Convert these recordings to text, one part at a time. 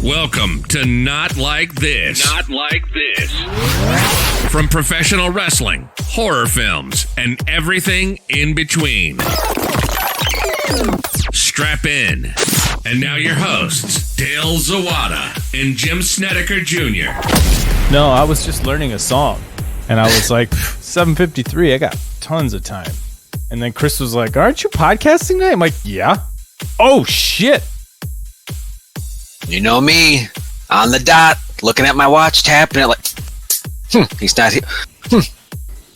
Welcome to Not Like This. Not Like This. From professional wrestling, horror films, and everything in between. Strap in. And now your hosts, Dale Zawada and Jim Snedeker Jr. No, I was just learning a song. And I was like, 7:53, I got tons of time. And then Chris was like, aren't you podcasting tonight? I'm like, yeah. Oh, shit. You know me, on the dot, looking at my watch, tapping it like, he's not here.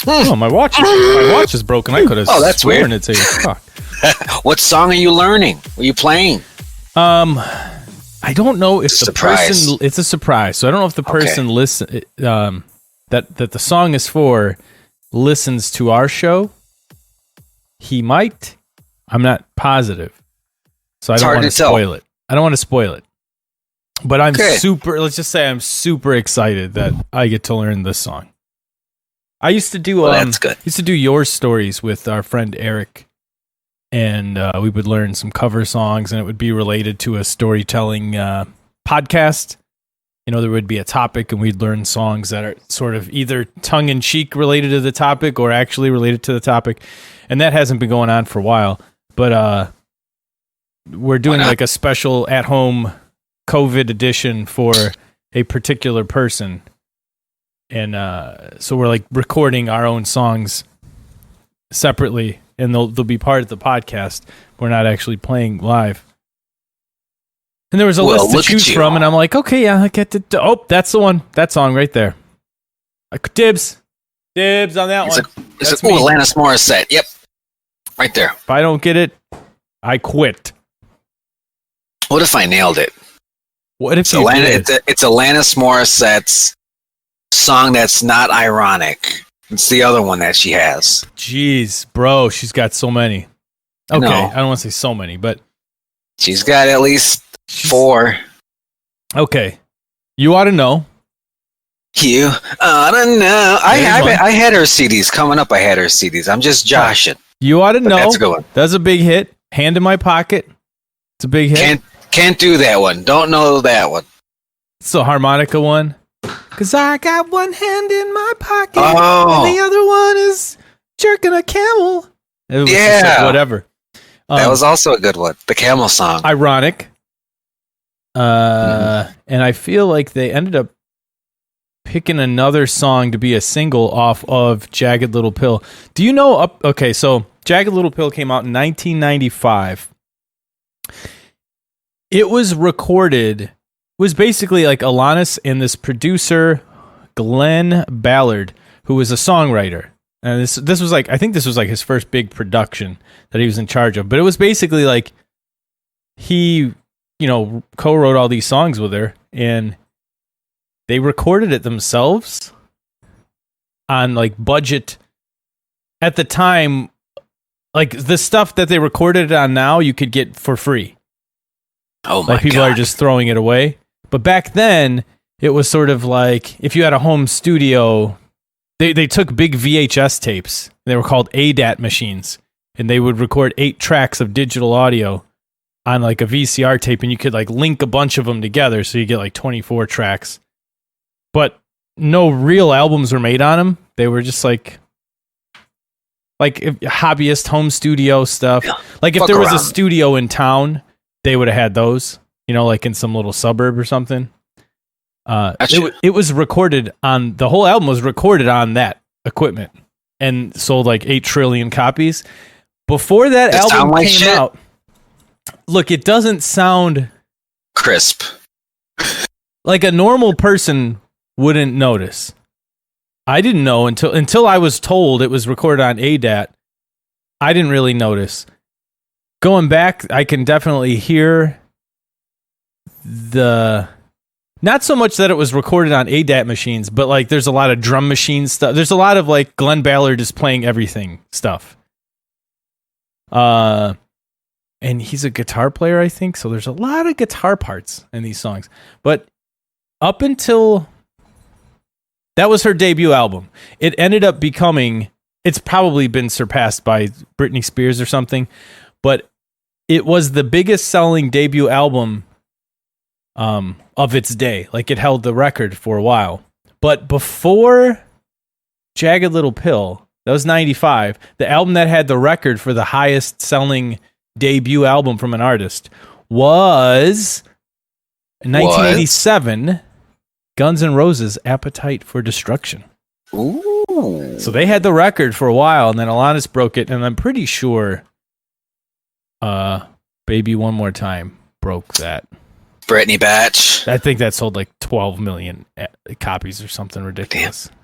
Oh, my watch is broken. I could have that's sworn weird. it's 8 o'clock. What song are you learning? What are you playing? I don't know if the Surprise. person, it's a surprise. So I don't know if the person that the song is for listens to our show. He might. I'm not positive. So I don't want to spoil it. I don't want to spoil it. But I'm let's just say I'm super excited that I get to learn this song. I used to do that's good. Used to do your stories with our friend Eric, and we would learn some cover songs, and it would be related to a storytelling podcast. You know, there would be a topic, and we'd learn songs that are sort of either tongue-in-cheek related to the topic or actually related to the topic. And that hasn't been going on for a while. But we're doing like a special at-home COVID edition for a particular person. And so we're like recording our own songs separately, and they'll be part of the podcast. We're not actually playing live. And there was a list to choose from, and I'm like, okay, yeah, I get to. Oh, that's the one. That song right there. Dibs on that one. It's Alanis Morissette. Yep, right there. If I don't get it, I quit. What if I nailed it? What if you did? It's Alanis Morissette's song that's not ironic. It's the other one that she has. Jeez, bro, she's got so many. Okay, I don't want to say so many, but she's got at least 4. Okay, you ought to know. You ought to know. I had her CDs coming up. I had her CDs. I'm just joshing. You ought to know. That's a good one. That's a big hit. Hand in my pocket. It's a big hit. Can't do that one. Don't know that one. It's a harmonica one. 'Cause I got one hand in my pocket, and the other one is jerking a camel. It was just like whatever. That was also a good one. The camel song. Ironic. And I feel like they ended up picking another song to be a single off of Jagged Little Pill. Do you know? Okay, so Jagged Little Pill came out in 1995. It was recorded. Was basically like Alanis and this producer, Glenn Ballard, who was a songwriter. And this was like, I think this was like his first big production that he was in charge of. But it was basically like he, co-wrote all these songs with her, and they recorded it themselves on like budget. At the time, like the stuff that they recorded it on now, you could get for free. Oh my God. Like people are just throwing it away. But back then, it was sort of like if you had a home studio, they took big VHS tapes. They were called ADAT machines, and they would record 8 tracks of digital audio on like a VCR tape, and you could like link a bunch of them together, so you get like 24 tracks. But no real albums were made on them. They were just like hobbyist home studio stuff. Yeah, like if there was a studio in town, they would have had those. Like in some little suburb or something. It was recorded on, the whole album was recorded on that equipment and sold like 8 trillion copies. Before that album came out, look, it doesn't sound crisp. Like a normal person wouldn't notice. I didn't know until I was told it was recorded on ADAT. I didn't really notice. Going back, I can definitely hear not so much that it was recorded on ADAT machines, but like there's a lot of drum machine stuff. There's a lot of like Glenn Ballard is playing everything stuff. And he's a guitar player, I think. So there's a lot of guitar parts in these songs. But up until that was her debut album, it ended up becoming, it's probably been surpassed by Britney Spears or something, but it was the biggest selling debut album of its day. Like it held the record for a while. But before Jagged Little Pill, that was 95, the album that had the record for the highest selling debut album from an artist was 1987, Guns N' Roses' Appetite for Destruction. Ooh. So they had the record for a while, and then Alanis broke it, and I'm pretty sure Baby One More Time broke that. Britney batch. I think that sold like 12 million copies or something ridiculous. Damn.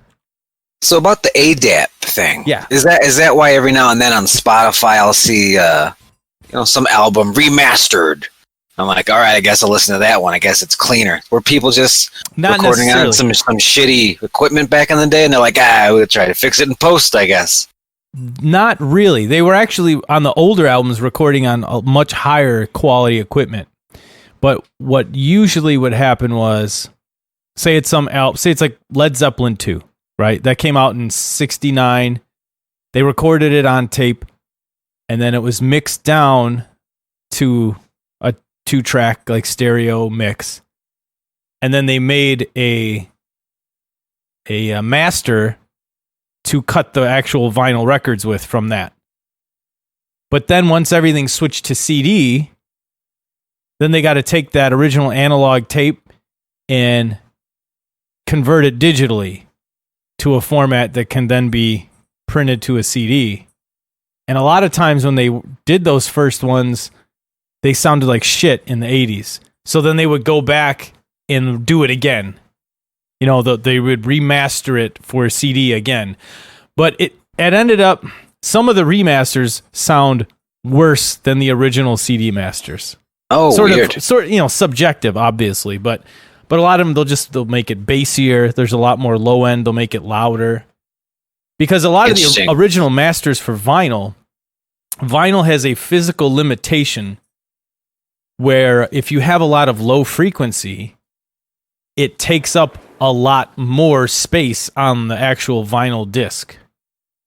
So about the ADAT thing. Yeah. Is that why every now and then on Spotify I'll see some album remastered? I'm like, all right, I guess I'll listen to that one. I guess it's cleaner. Were people just Not recording on some shitty equipment back in the day, and they're like, we'll try to fix it in post, I guess. Not really. They were actually on the older albums recording on a much higher quality equipment. But what usually would happen was, say it's like Led Zeppelin 2, right? That came out in 69. They recorded it on tape, and then it was mixed down to a 2-track like stereo mix. And then they made a master to cut the actual vinyl records with from that. But then once everything switched to CD, then they got to take that original analog tape and convert it digitally to a format that can then be printed to a CD. And a lot of times when they did those first ones, they sounded like shit in the 80s. So then they would go back and do it again. They would remaster it for a CD again. But it ended up, some of the remasters sound worse than the original CD masters. Oh, weird. Subjective, obviously, but a lot of them they'll make it bassier. There's a lot more low end. They'll make it louder because a lot of the original masters for vinyl has a physical limitation where if you have a lot of low frequency, it takes up a lot more space on the actual vinyl disc.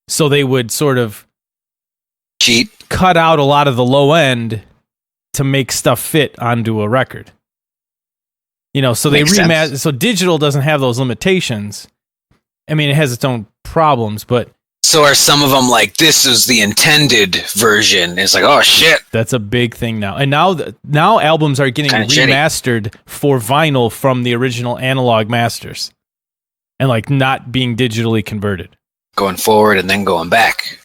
So they would sort of cheat, cut out a lot of the low end to make stuff fit onto a record. So they remaster. So digital doesn't have those limitations. I mean, it has its own problems, but so are some of them like, this is the intended version? It's like, oh shit. That's a big thing now. And now albums are getting remastered for vinyl from the original analog masters and like not being digitally converted. Going forward and then going back.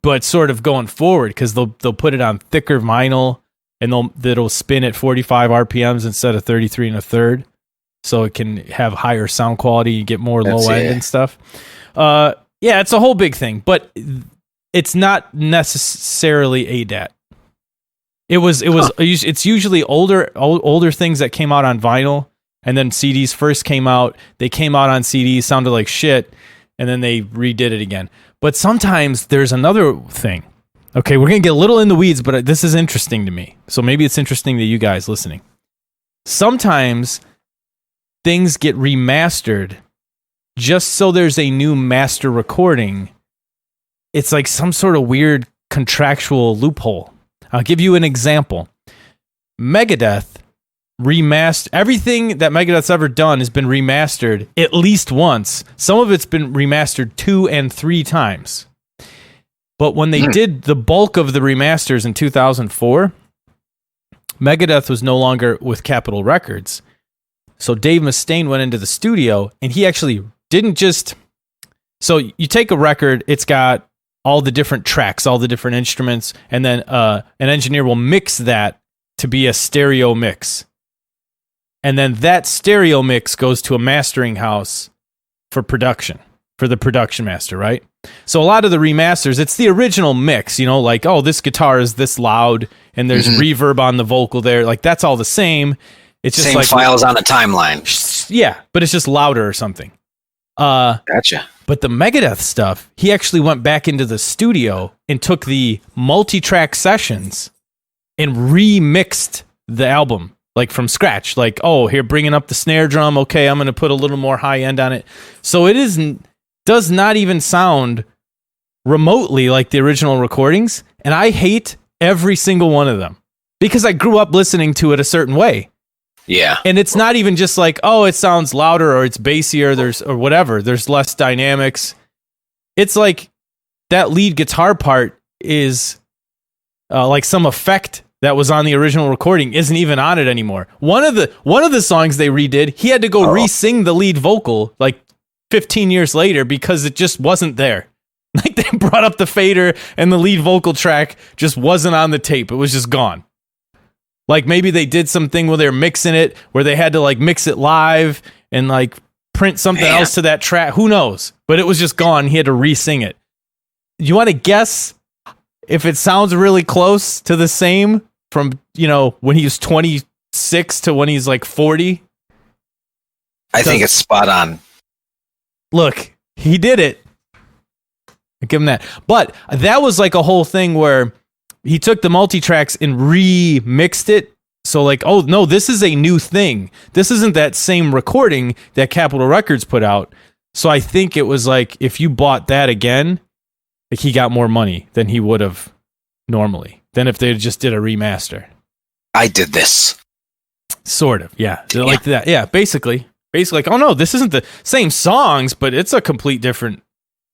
But sort of going forward because they'll put it on thicker vinyl and it'll spin at 45 RPMs instead of 33 1/3. So it can have higher sound quality, you get more low end and stuff. Yeah, it's a whole big thing, but it's not necessarily ADAT. It's usually older things that came out on vinyl, and then CDs first came out. They came out on CDs, sounded like shit, and then they redid it again. But sometimes there's another thing. Okay, we're going to get a little in the weeds, but this is interesting to me. So maybe it's interesting to you guys listening. Sometimes things get remastered just so there's a new master recording. It's like some sort of weird contractual loophole. I'll give you an example. Megadeath remastered. Everything that Megadeth's ever done has been remastered at least once. Some of it's been remastered 2 and 3 times. But when they did the bulk of the remasters in 2004, Megadeth was no longer with Capitol Records. So Dave Mustaine went into the studio and he actually didn't just... So you take a record, it's got all the different tracks, all the different instruments, and then an engineer will mix that to be a stereo mix. And then that stereo mix goes to a mastering house for production, for the production master, right? So a lot of the remasters, it's the original mix, like, oh, this guitar is this loud, and there's reverb on the vocal there. Like, that's all the same. It's just same like files on the timeline. Yeah, but it's just louder or something. Gotcha. But the Megadeth stuff, he actually went back into the studio and took the multi-track sessions and remixed the album, like from scratch. Like, oh, here, bringing up the snare drum. Okay, I'm going to put a little more high end on it. So it does not even sound remotely like the original recordings. And I hate every single one of them because I grew up listening to it a certain way. Yeah. And it's not even just like, oh, it sounds louder or it's bassier, or whatever. There's less dynamics. It's like that lead guitar part is like some effect that was on the original recording isn't even on it anymore. One of the songs they redid, he had to go re-sing the lead vocal like 15 years later because it just wasn't there. Like they brought up the fader and the lead vocal track just wasn't on the tape. It was just gone. Like maybe they did something where they're mixing it, where they had to like mix it live and like print something else to that track. Who knows? But it was just gone. He had to re-sing it. You want to guess if it sounds really close to the same from, when he was 26 to when he's like 40? I think it's spot on. Look, he did it. I give him that. But that was like a whole thing where he took the multi-tracks and remixed it. So like, oh no, this is a new thing. This isn't that same recording that Capitol Records put out. So I think it was like, if you bought that again, like he got more money than he would have normally than if they just did a remaster. I did this. Sort of. Yeah. Like that. Yeah. Basically like, oh no, this isn't the same songs, but it's a complete different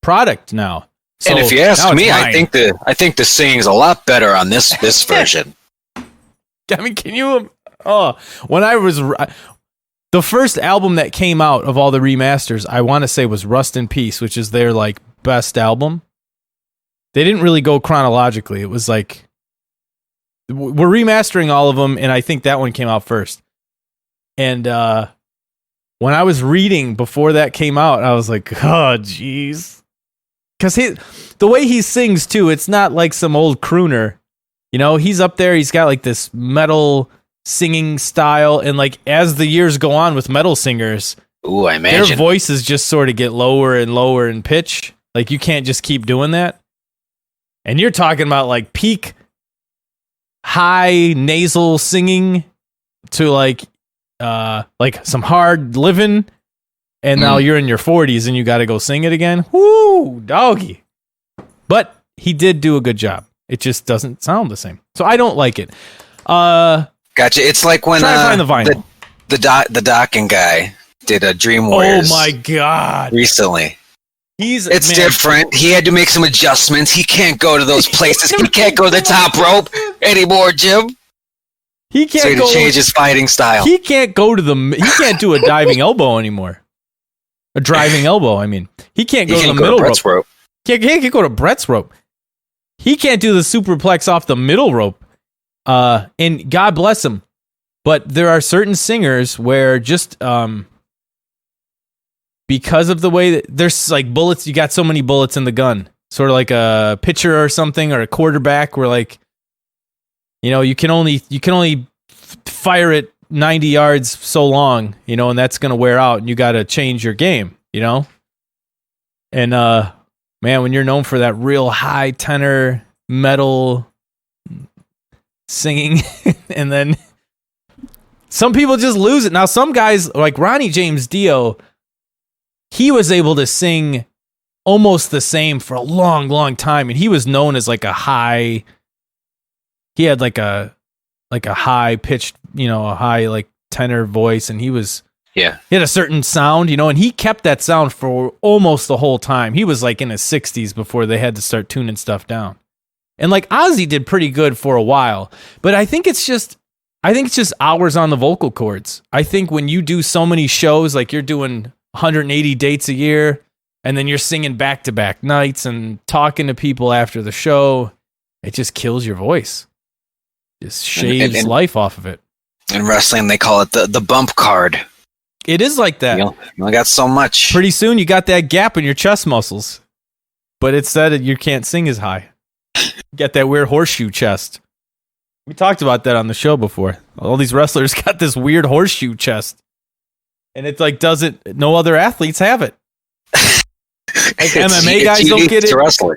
product now. So and if you ask me, I think the singing's a lot better on this version. I mean, can you? When I was the first album that came out of all the remasters, I want to say was Rust in Peace, which is their like best album. They didn't really go chronologically. It was like we're remastering all of them, and I think that one came out first. And when I was reading before that came out, I was like, oh, jeez. Because the way he sings, too, it's not like some old crooner. He's up there. He's got like this metal singing style. And like as the years go on with metal singers, I imagine their voices just sort of get lower and lower in pitch. Like you can't just keep doing that. And you're talking about like peak high nasal singing to like some hard living. And now you're in your 40s and you got to go sing it again. Woo, doggy. But he did do a good job. It just doesn't sound the same. So I don't like it. Gotcha. It's like when find the vinyl. The docking guy did a Dream Warriors. Oh my God. Recently. It's different. He had to make some adjustments. He can't go to those places. He can't go to the top rope anymore, Jim. He can't so he had to change his fighting style. He can't do a diving elbow anymore. A driving elbow, I mean. He can't go to the middle rope. He can't go to Brett's rope. He can't do the superplex off the middle rope. And God bless him. But there are certain singers where just because of the way that there's like bullets, you got so many bullets in the gun. Sort of like a pitcher or something, or a quarterback where like, you can only fire it 90 yards so long, and that's going to wear out and you got to change your game, And, man, when you're known for that real high tenor metal singing and then some people just lose it. Now, some guys like Ronnie James Dio, he was able to sing almost the same for a long, long time. And he was known as like he had like a high pitched, a high like tenor voice, and he had a certain sound, and he kept that sound for almost the whole time. He was like in his 60s before they had to start tuning stuff down. And like Ozzy did pretty good for a while, but I think it's just hours on the vocal cords. I think when you do so many shows, like you're doing 180 dates a year, and then you're singing back-to-back nights and talking to people after the show, it just kills your voice. Just shaves life off of it. In wrestling, they call it the bump card. It is like that. You only got so much. Pretty soon, you got that gap in your chest muscles. But it's that you can't sing as high. You got that weird horseshoe chest. We talked about that on the show before. All these wrestlers got this weird horseshoe chest. And it's like, no other athletes have it. Like MMA guys don't get it.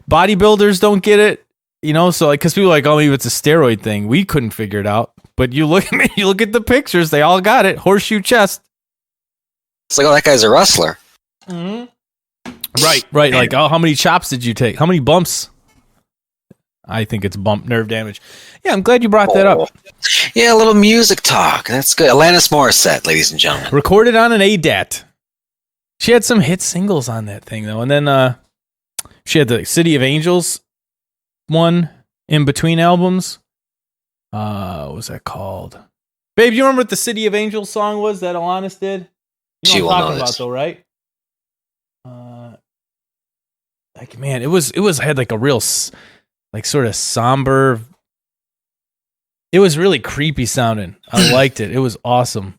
Bodybuilders don't get it. So like, because people are like, oh, maybe it's a steroid thing. We couldn't figure it out. But you look at the pictures, they all got it. Horseshoe chest. It's like, oh, that guy's a wrestler. Mm-hmm. Right. Like, oh, how many chops did you take? How many bumps I think it's bump nerve damage. Yeah, I'm glad you brought that up. Yeah, a little music talk. That's good. Alanis Morissette, ladies and gentlemen. Recorded on an ADAT. She had some hit singles on that thing, though. And then she had the City of Angels one in between albums. What was that called? Babe, you remember what the City of Angels song was that Alanis did? You know what I'm talking about, though, right? Like, man, it was had like a real, like, sort of somber. It was really creepy sounding. I liked it. It was awesome.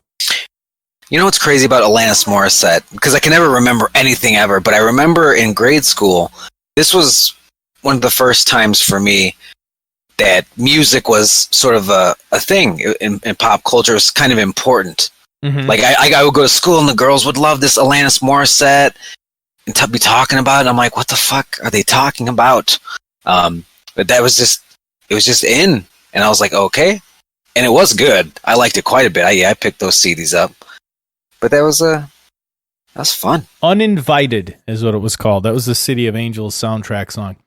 You know what's crazy about Alanis Morissette? Because I can never remember anything ever, but I remember in grade school, this was one of the first times for me that music was sort of a thing in pop culture. It was kind of important. Mm-hmm. Like, I would go to school and the girls would love this Alanis Morissette and be talking about it. I'm like, what the fuck are they talking about? But it was just in. And I was like, okay. And it was good. I liked it quite a bit. I picked those CDs up. But that was fun. Uninvited is what it was called. That was the City of Angels soundtrack song.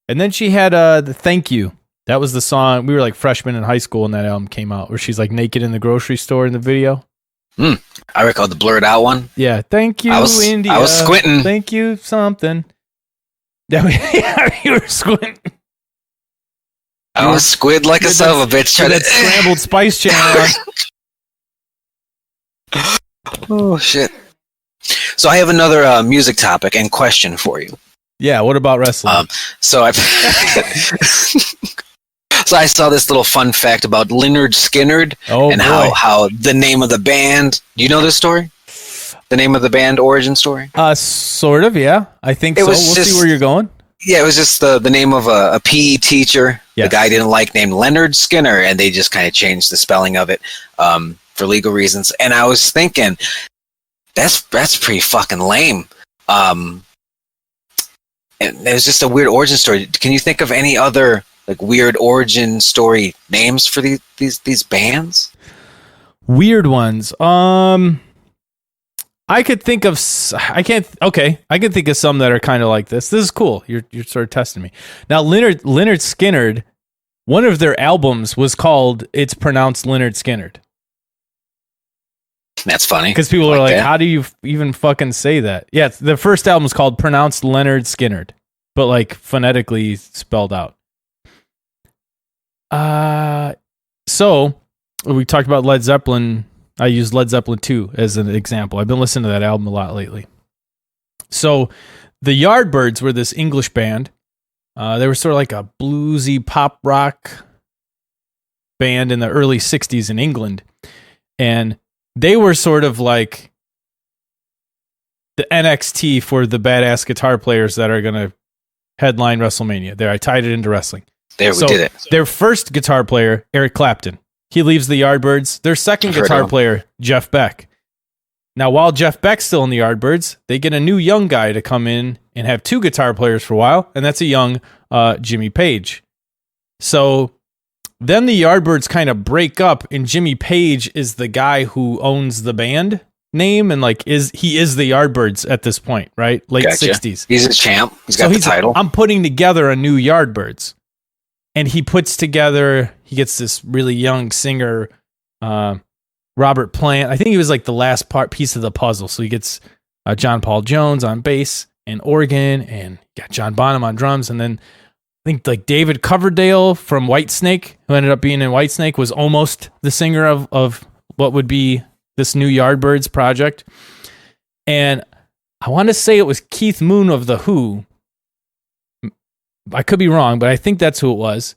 And then she had the Thank You. That was the song. We were like freshmen in high school when that album came out, where she's like naked in the grocery store in the video. I recall the blurred out one. Yeah, thank you, India. I was squinting. Thank you, something. Yeah, you were squinting. I was squid like a son of a bitch. Trying that scrambled spice channel on. Oh, shit. So I have another music topic and question for you. Yeah, what about wrestling? So I saw this little fun fact about Lynyrd Skynyrd and how the name of the band. Do you know this story? The name of the band origin story? Sort of, yeah. I think so. We'll see where you're going. Yeah, it was just the name of a PE teacher. Yes. The guy didn't like, named Lynyrd Skynyrd, and they just kind of changed the spelling of it for legal reasons. And I was thinking, that's pretty fucking lame. And it was just a weird origin story. Can you think of any other like weird origin story names for these bands? Weird ones. I could think of. I could think of some that are kind of like this. This is cool. You're sort of testing me now. Lynyrd Skynyrd. One of their albums was called. It's pronounced Lynyrd Skynyrd. That's funny because people are like, "How do you even fucking say that?" Yeah, the first album is called Pronounced Lynyrd Skynyrd, but like phonetically spelled out. So we talked about Led Zeppelin. I used Led Zeppelin 2 as an example. I've been listening to that album a lot lately. So the Yardbirds were this English band. They were sort of like a bluesy pop rock band in the early 60s in England. And they were sort of like the NXT for the badass guitar players that are going to headline WrestleMania. There, I tied it into wrestling. We did it. Their first guitar player, Eric Clapton. He leaves the Yardbirds. Their second guitar player, Jeff Beck. Now, while Jeff Beck's still in the Yardbirds, they get a new young guy to come in and have two guitar players for a while, and that's a young Jimmy Page. So then the Yardbirds kind of break up, and Jimmy Page is the guy who owns the band name, and he is the Yardbirds at this point, right? Late 60s. He's a champ. He's got the title. I'm putting together a new Yardbirds. And he gets this really young singer, Robert Plant. I think he was like the last piece of the puzzle. So he gets John Paul Jones on bass and organ, and got John Bonham on drums. And then I think like David Coverdale from Whitesnake, who ended up being in Whitesnake, was almost the singer of what would be this new Yardbirds project. And I want to say it was Keith Moon of The Who. I could be wrong, but I think that's who it was.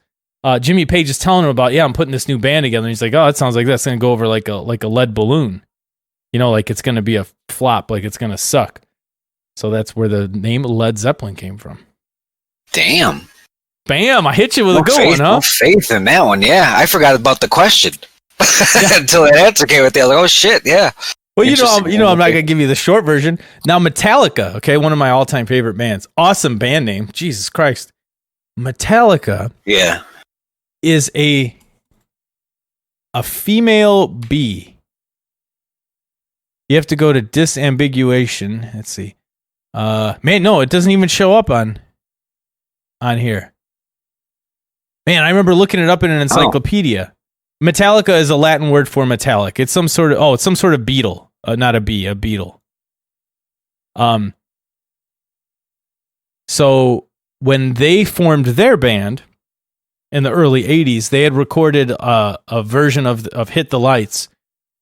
Jimmy Page is telling him about, I'm putting this new band together. And he's like, oh, that sounds like that's going to go over like a lead balloon. You know, like it's going to be a flop, like it's going to suck. So that's where the name Led Zeppelin came from. Damn. Bam, I hit you with a good one, huh? No faith in that one, yeah. I forgot about the question. Until that answer came with the other, oh shit, yeah. Well, I'm not going to give you the short version. Now, Metallica, okay, one of my all-time favorite bands. Awesome band name. Jesus Christ. Metallica is a female bee. You have to go to disambiguation. Let's see. Man, no, it doesn't even show up on here. Man, I remember looking it up in an encyclopedia. Metallica is a Latin word for metallic. It's some sort of beetle, not a bee, a beetle. So when they formed their band in the early 80s, they had recorded a version of Hit the Lights,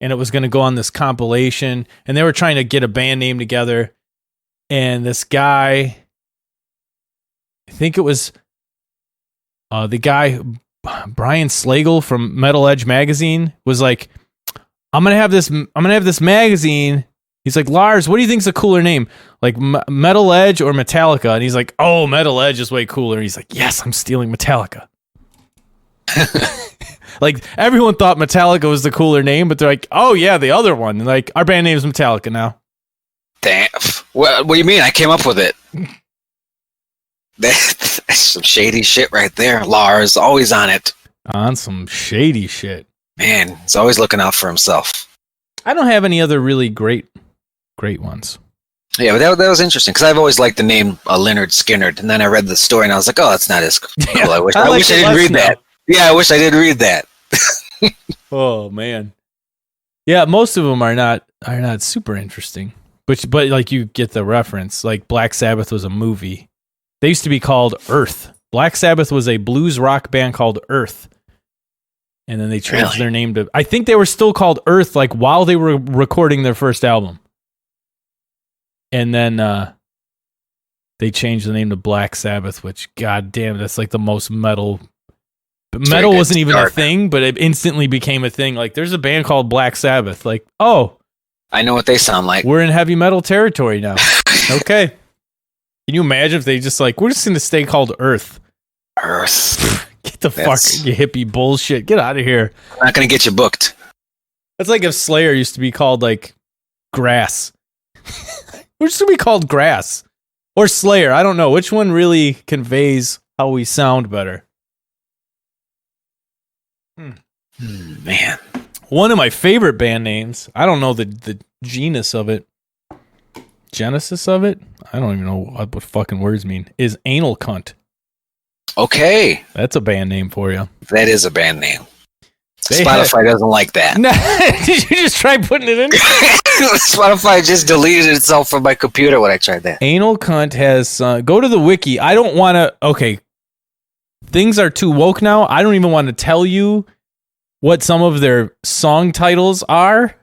and it was going to go on this compilation, and they were trying to get a band name together, and this guy, I think it was the guy Brian Slagle from Metal Edge magazine was like, I'm gonna have this magazine. He's like, Lars, what do you think's a cooler name? Like Metal Edge or Metallica? And he's like, oh, Metal Edge is way cooler. And he's like, yes, I'm stealing Metallica. Like everyone thought Metallica was the cooler name, but they're like, oh yeah, the other one. And like, our band name is Metallica now. Damn. What do you mean? I came up with it. That's some shady shit right there. Lars, always on it. On some shady shit. Man, he's always looking out for himself. I don't have any other really great ones. Yeah, but that was interesting because I've always liked the name Lynyrd Skynyrd, and then I read the story and I was like, oh, that's not as cool. Yeah, I wish I didn't read that. Yeah, I wish I did read that. Oh man. Yeah, most of them are not super interesting. But like you get the reference. Like Black Sabbath was a movie. They used to be called Earth. Black Sabbath was a blues rock band called Earth. And then they changed their name to... I think they were still called Earth like while they were recording their first album. And then they changed the name to Black Sabbath, which, goddamn, that's like the most metal... Metal wasn't even a thing, but it instantly became a thing. Like, there's a band called Black Sabbath. Like, oh... I know what they sound like. We're in heavy metal territory now. Okay. Can you imagine if they just like, we're just going to stay called Earth? Earth. Get the fuck, you hippie bullshit. Get out of here. I'm not going to get you booked. That's like if Slayer used to be called like Grass. We're just going to be called Grass. Or Slayer. I don't know. Which one really conveys how we sound better? Man. One of my favorite band names, I don't know the genus of it. Genesis of it? I don't even know what fucking words mean. Is Anal Cunt. Okay. That's a band name for you. That is a band name. Spotify doesn't like that. No, did you just try putting it in? Spotify just deleted itself from my computer when I tried that. Anal Cunt has... go to the wiki. I don't want to... Okay. Things are too woke now. I don't even want to tell you what some of their song titles are.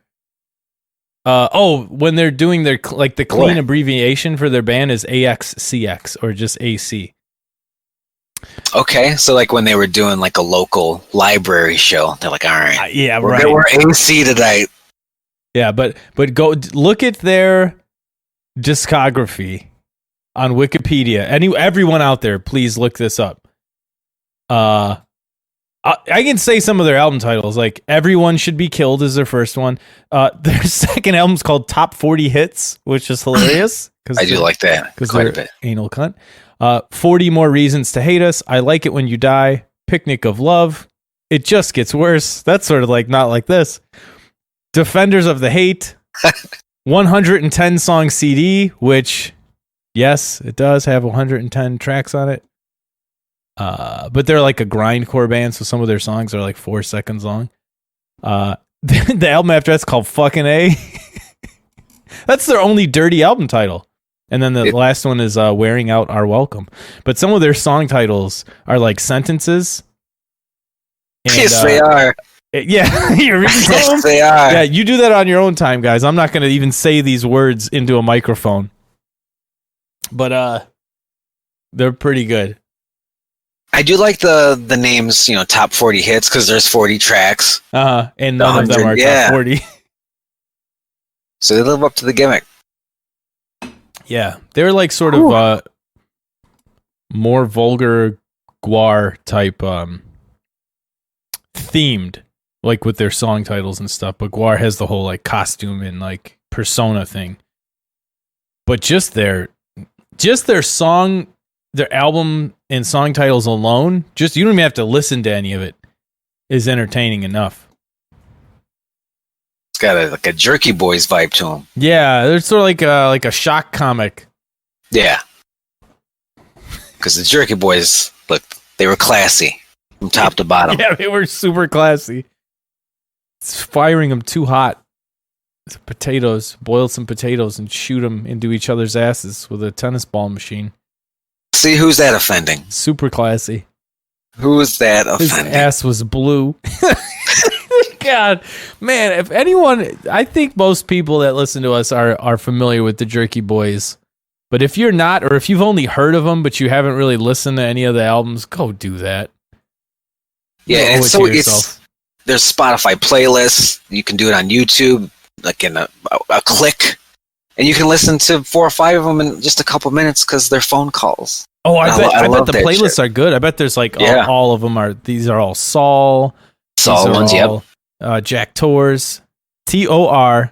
When they're doing their like the clean abbreviation for their band is AXCX or just AC. Okay, so like when they were doing like a local library show, they're like, all right, we're AC tonight. Yeah, but go look at their discography on Wikipedia. Everyone out there, please look this up. I can say some of their album titles, like Everyone Should Be Killed is their first one. Their second album's called Top 40 Hits, which is hilarious. I do like that. Because they're a bit. Anal Cunt. 40 More Reasons to Hate Us. I Like It When You Die. Picnic of Love. It Just Gets Worse. That's sort of like Not Like This. Defenders of the Hate. 110 song CD, which, yes, it does have 110 tracks on it. But they're like a grindcore band, so some of their songs are like 4 seconds long. The album after that's called Fucking A. That's their only dirty album title. And then the last one is Wearing Out Our Welcome. But some of their song titles are like sentences. And, yes, they are. Yeah, you're reading them? Yes, they are. Yeah, you do that on your own time, guys. I'm not going to even say these words into a microphone. But they're pretty good. I do like the names, top 40 hits, because there's 40 tracks. And none of them are top 40. So they live up to the gimmick. Yeah, they're like sort of more vulgar guar type themed, like with their song titles and stuff. But guar has the whole like costume and like persona thing. But just their song, their album and song titles alone, you don't even have to listen to any of it, is entertaining enough. It's got a Jerky Boys vibe to them. Yeah, they're sort of like a shock comic. Yeah. Because the Jerky Boys, look, they were classy. from top to bottom. Yeah, they were super classy. It's firing them too hot. Potatoes, boil some potatoes and shoot them into each other's asses with a tennis ball machine. See, who's that offending? Super classy. Who is that offending? His ass was blue. God, man, if anyone, I think most people that listen to us are familiar with the Jerky Boys. But if you're not, or if you've only heard of them, but you haven't really listened to any of the albums, go do that. Yeah, and so there's Spotify playlists. You can do it on YouTube, like in a click. And you can listen to 4 or 5 of them in just a couple minutes because they're phone calls. Oh, I bet the playlists are good. I bet there's like all of them are. These are all Saul ones. Yep. Jack Tors, TORS.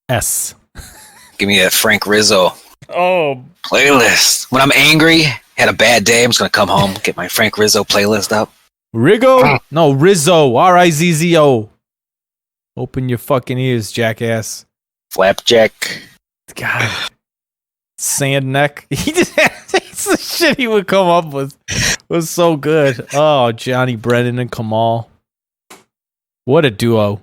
Give me that Frank Rizzo. Oh, playlist. When I'm angry, had a bad day, I'm just gonna come home, get my Frank Rizzo playlist up. Rizzo? No, Rizzo. Rizzo. Open your fucking ears, jackass. Flapjack. God. Sand neck. He just the shit he would come up with was so good. Oh, Johnny Brennan and Kamal. What a duo.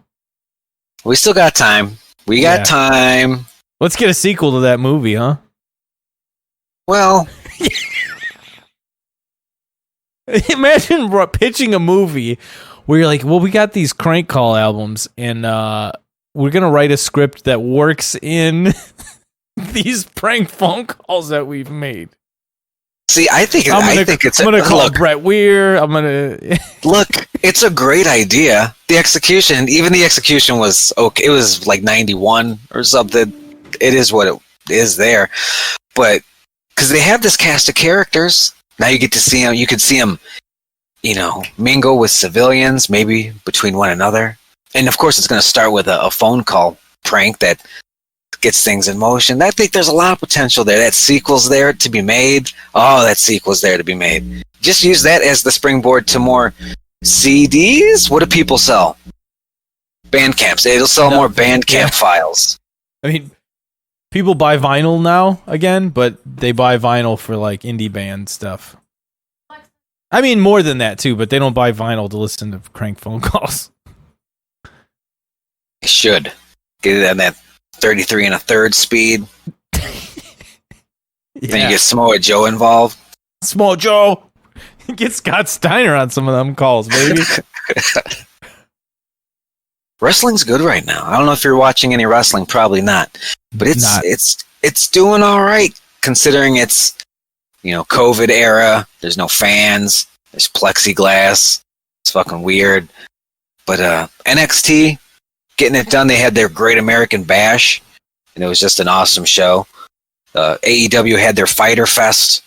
We still got time. We got time. Let's get a sequel to that movie, huh? Well, imagine pitching a movie where you're like, well, we got these crank call albums and we're going to write a script that works in these prank phone calls that we've made. See, I think it's. I'm gonna call Brett Weir. Look. It's a great idea. The execution was okay. It was like 91 or something. It is what it is there, but because they have this cast of characters, now you get to see them. You could see them, mingle with civilians, maybe between one another, and of course, it's going to start with a phone call prank that gets things in motion. I think there's a lot of potential there. That sequel's there to be made. Oh, that sequel's there to be made. Just use that as the springboard to more CDs. What do people sell? Bandcamps. It'll sell more Bandcamp files. I mean, people buy vinyl now again, but they buy vinyl for like indie band stuff. I mean, more than that too, but they don't buy vinyl to listen to crank phone calls. They should get it on that 33 1/3 speed. Then you get Samoa Joe involved. Samoa Joe. Get Scott Steiner on some of them calls, baby. Wrestling's good right now. I don't know if you're watching any wrestling, probably not. But it's doing all right considering it's COVID era. There's no fans. There's plexiglass. It's fucking weird. But NXT getting it done. They had their Great American Bash, and it was just an awesome show. AEW had their Fyter Fest,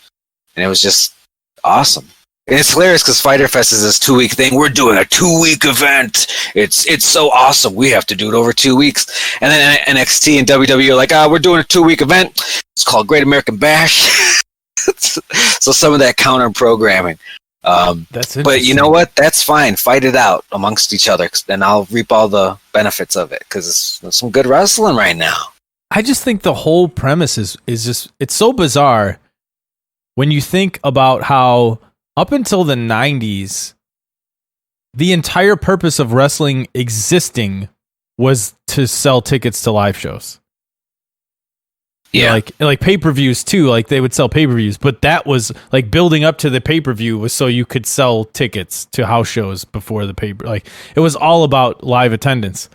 and it was just awesome. And it's hilarious because Fyter Fest is this 2-week thing. We're doing a 2-week event. It's so awesome. We have to do it over 2 weeks. And then NXT and WWE are like, we're doing a 2-week event. It's called Great American Bash. So some of that counter programming. But you know what? That's fine. Fight it out amongst each other, and I'll reap all the benefits of it because there's some good wrestling right now. I just think the whole premise is just, it's so bizarre when you think about how up until the 90s, the entire purpose of wrestling existing was to sell tickets to live shows. Yeah, like pay-per-views too. Like they would sell pay-per-views, but that was like building up to the pay-per-view was so you could sell tickets to house shows before the pay. Like it was all about live attendance,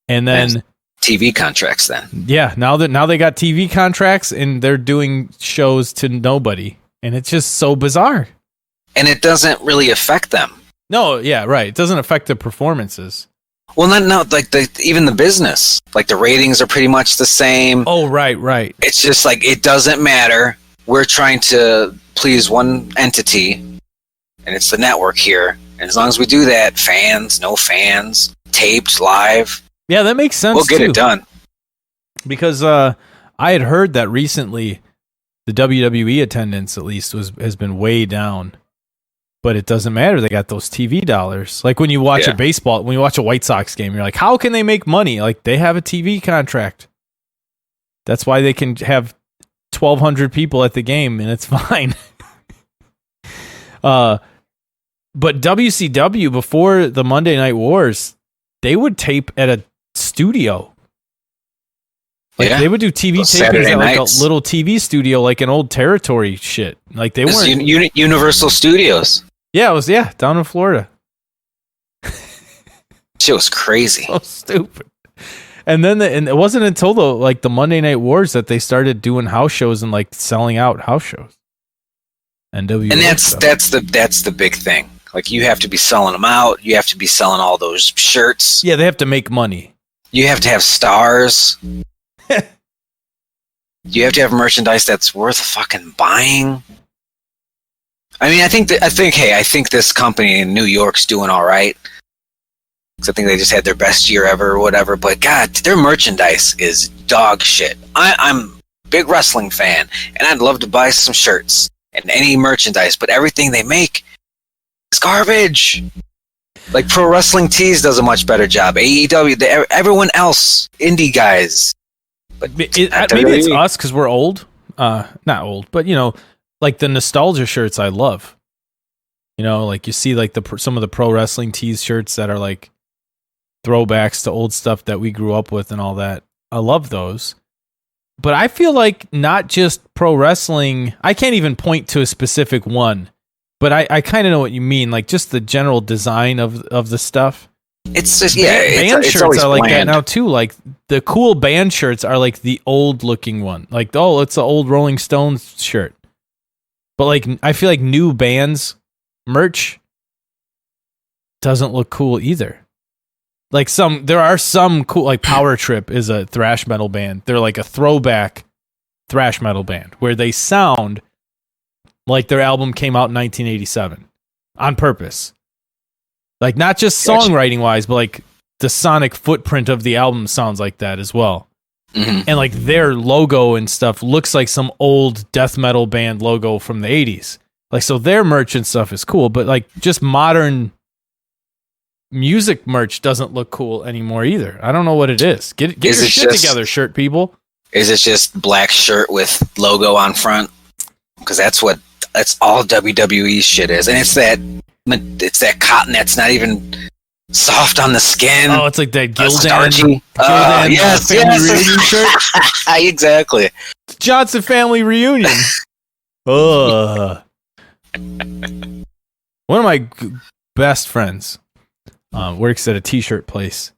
and then TV contracts. Then now they got TV contracts and they're doing shows to nobody, and it's just so bizarre. And it doesn't really affect them. No, yeah, right. It doesn't affect the performances. Well, even the business. Like the ratings are pretty much the same. Oh, right. It's just like it doesn't matter. We're trying to please one entity, and it's the network here. And as long as we do that, fans, no fans, taped, live. Yeah, that makes sense. We'll get it done. Because I had heard that recently, the WWE attendance at least has been way down. But it doesn't matter. They got those TV dollars. Like when you watch when you watch a White Sox game, you're like, how can they make money? Like they have a TV contract. That's why they can have 1,200 people at the game and it's fine. But WCW, before the Monday Night Wars, they would tape at a studio. Like they would do TV tapings at like a little TV studio, like an old territory shit. Like they weren't Universal Studios. Yeah, it was down in Florida. Shit was crazy. So stupid. And then it wasn't until the Monday Night Wars that they started doing house shows and like selling out house shows. And that's the big thing. Like you have to be selling them out. You have to be selling all those shirts. Yeah, they have to make money. You have to have stars. You have to have merchandise that's worth fucking buying. I mean, I think this company in New York's doing all right. Because I think they just had their best year ever or whatever. But God, their merchandise is dog shit. I'm a big wrestling fan, and I'd love to buy some shirts and any merchandise, but everything they make is garbage. Like Pro Wrestling Tees does a much better job. AEW, everyone else, indie guys. But maybe it's us because we're old. Not old, but like the nostalgia shirts I love. Like you see like some of the Pro Wrestling Tees shirts that are like throwbacks to old stuff that we grew up with and all that. I love those. But I feel like not just pro wrestling, I can't even point to a specific one, but I kind of know what you mean, like just the general design of the stuff. It's just, band it's shirts are like bland. that now too. Like the cool band shirts are like the old looking one. Like, oh, it's an old Rolling Stones shirt. But like, I feel like new bands merch doesn't look cool either. Like there are some cool, like Powertrip is a thrash metal band. They're like a throwback thrash metal band where they sound like their album came out in 1987 on purpose. Like not just songwriting wise, but like the sonic footprint of the album sounds like that as well. Mm-hmm. And like their logo and stuff looks like some old death metal band logo from the 80s. Like, so their merch and stuff is cool, but like just modern music merch doesn't look cool anymore either. I don't know what it is. Get your shit together, shirt people. Is it just black shirt with logo on front? Because that's all WWE shit is, and it's that cotton that's not even soft on the skin. Oh, it's like that Gildan family reunion shirt. Exactly. Johnson family reunion. Ugh. One of my best friends works at a t-shirt place,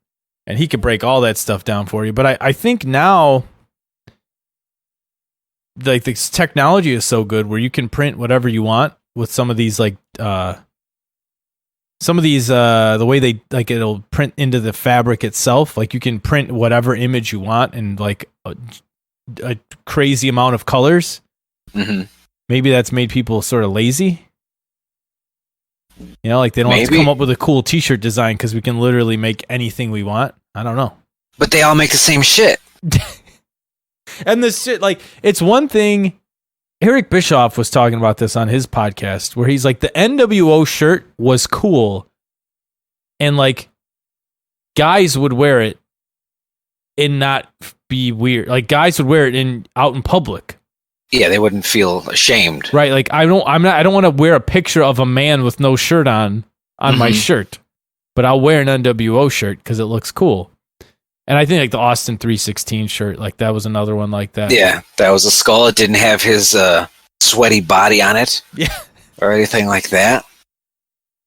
and he could break all that stuff down for you. But I think now, like, this technology is so good where you can print whatever you want with some of these, like, the way they, like, it'll print into the fabric itself. Like, you can print whatever image you want in, like, a crazy amount of colors. Mm-hmm. Maybe that's made people sort of lazy. Like they don't have to come up with a cool t-shirt design because we can literally make anything we want. I don't know. But they all make the same shit. And this shit, like, it's one thing. Eric Bischoff was talking about this on his podcast where he's like, the NWO shirt was cool. And like, guys would wear it and not be weird. Like, guys would wear it out in public. Yeah, they wouldn't feel ashamed. Right, like I don't want to wear a picture of a man with no shirt on my shirt. But I'll wear an NWO shirt because it looks cool. And I think like the Austin 316 shirt, like that was another one like that. Yeah, that was a skull. It didn't have his sweaty body on it. Yeah. Or anything like that.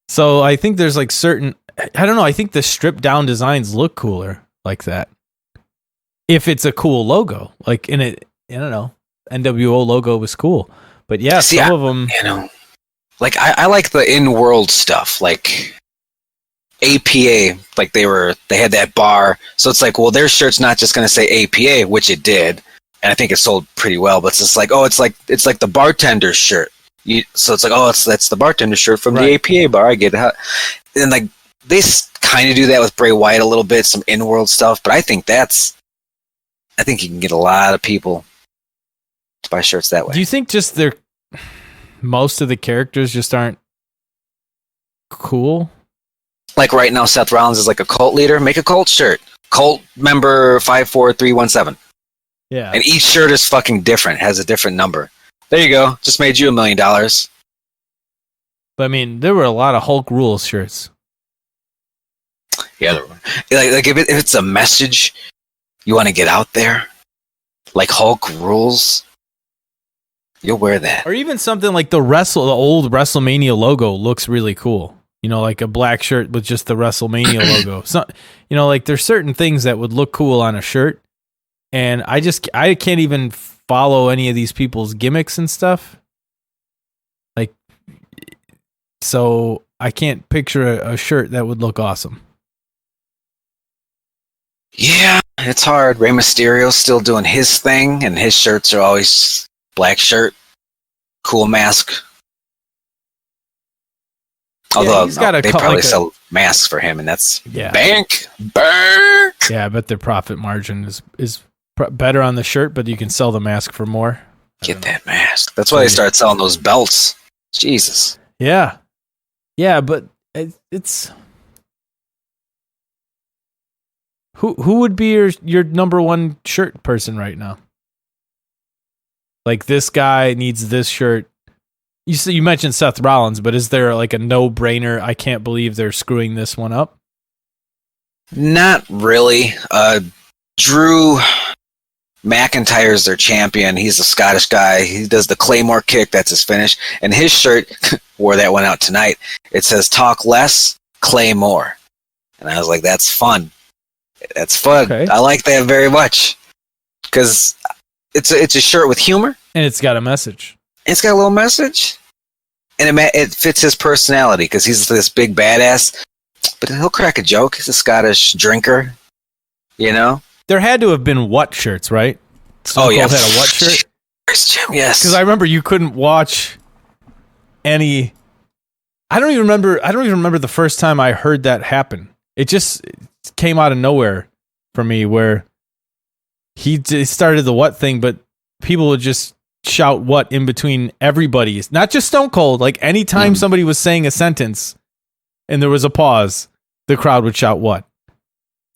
So I think there's like certain, I don't know, I think the stripped down designs look cooler like that. If it's a cool logo. Like in it, I don't know. NWO logo was cool, but yeah, some of them, like I like the in-world stuff, like APA, like they had that bar, so it's like, well, their shirt's not just going to say APA, which it did, and I think it sold pretty well, but it's just like, oh, it's like the bartender's shirt, so it's like, oh, that's the bartender's shirt from the APA bar. I get it, and like they kind of do that with Bray Wyatt a little bit, some in-world stuff, but I think you can get a lot of people to buy shirts that way. Do you think just most of the characters just aren't cool? Like right now, Seth Rollins is like a cult leader. Make a cult shirt. Cult member 54317. Yeah. And each shirt is fucking different. Has a different number. There you go. Just made you $1 million. But I mean, there were a lot of Hulk Rules shirts. Yeah, like if it's a message you want to get out there, like Hulk Rules, you'll wear that. Or even something like the old WrestleMania logo looks really cool. You know, like a black shirt with just the WrestleMania logo. So, you know, like there's certain things that would look cool on a shirt. And I can't even follow any of these people's gimmicks and stuff. Like, so I can't picture a shirt that would look awesome. Yeah, it's hard. Rey Mysterio's still doing his thing, and his shirts are always black shirt, cool mask. Although he's got they probably sell masks for him, and that's bank. Yeah, I bet their profit margin is better on the shirt, but you can sell the mask for more. Get that mask. That's why they start selling those belts. Jesus. Yeah, but it's who would be your number one shirt person right now? Like, this guy needs this shirt. You mentioned Seth Rollins, but is there like a no-brainer? I can't believe they're screwing this one up. Not really. Drew McIntyre's their champion. He's a Scottish guy. He does the Claymore kick. That's his finish. And his shirt, wore that one out tonight. It says "Talk less, Claymore." And I was like, "That's fun. That's fun." Okay. I like that very much because it's a shirt with humor, and it's got a message. It's got a little message, and it fits his personality because he's this big badass. But he'll crack a joke. He's a Scottish drinker, you know. There had to have been what shirts, right? Stone Cold had a what shirt? Yes. Because I remember you couldn't watch any. I don't even remember the first time I heard that happen. It just came out of nowhere for me, where he started the what thing, but people would just shout what in between everybody's, not just Stone Cold. Like, anytime somebody was saying a sentence and there was a pause, the crowd would shout what.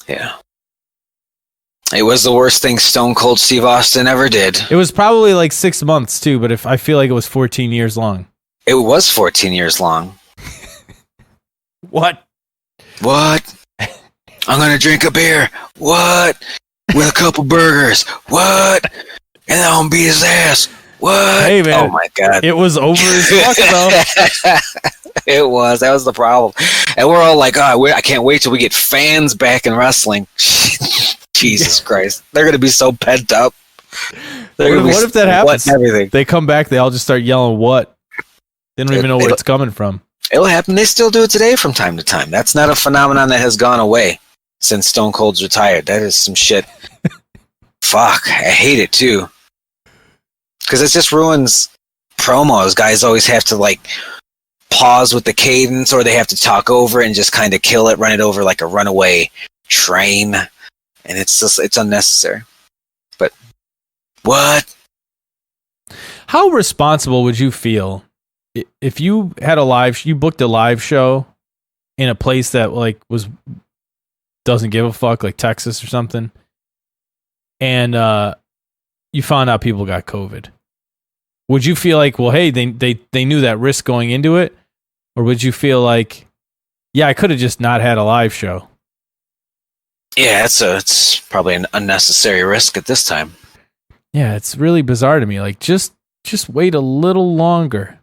Yeah. It was the worst thing Stone Cold Steve Austin ever did. It was probably like 6 months too, but I feel like it was 14 years long. It was 14 years long. What? I'm going to drink a beer. What? With a couple burgers. What? And I'm going to beat his ass. What? Hey, man. Oh, my God. It was over as fuck, though. It was. That was the problem. And we're all like, I can't wait till we get fans back in wrestling. Jesus Christ. They're going to be so pent up. What if that happens? Everything. They come back, they all just start yelling what? They don't even know where it's coming from. It'll happen. They still do it today from time to time. That's not a phenomenon that has gone away since Stone Cold's retired. That is some shit. Fuck. I hate it, too. Because it just ruins promos. Guys always have to, like, pause with the cadence, or they have to talk over it and just kind of kill it, run it over like a runaway train. And it's unnecessary. But what? How responsible would you feel if you had you booked a live show in a place that like doesn't give a fuck, like Texas or something, and you found out people got COVID? Would you feel like, well, hey, they knew that risk going into it, or would you feel like, yeah, I could have just not had a live show? Yeah, it's probably an unnecessary risk at this time. Yeah, it's really bizarre to me. Like, just wait a little longer.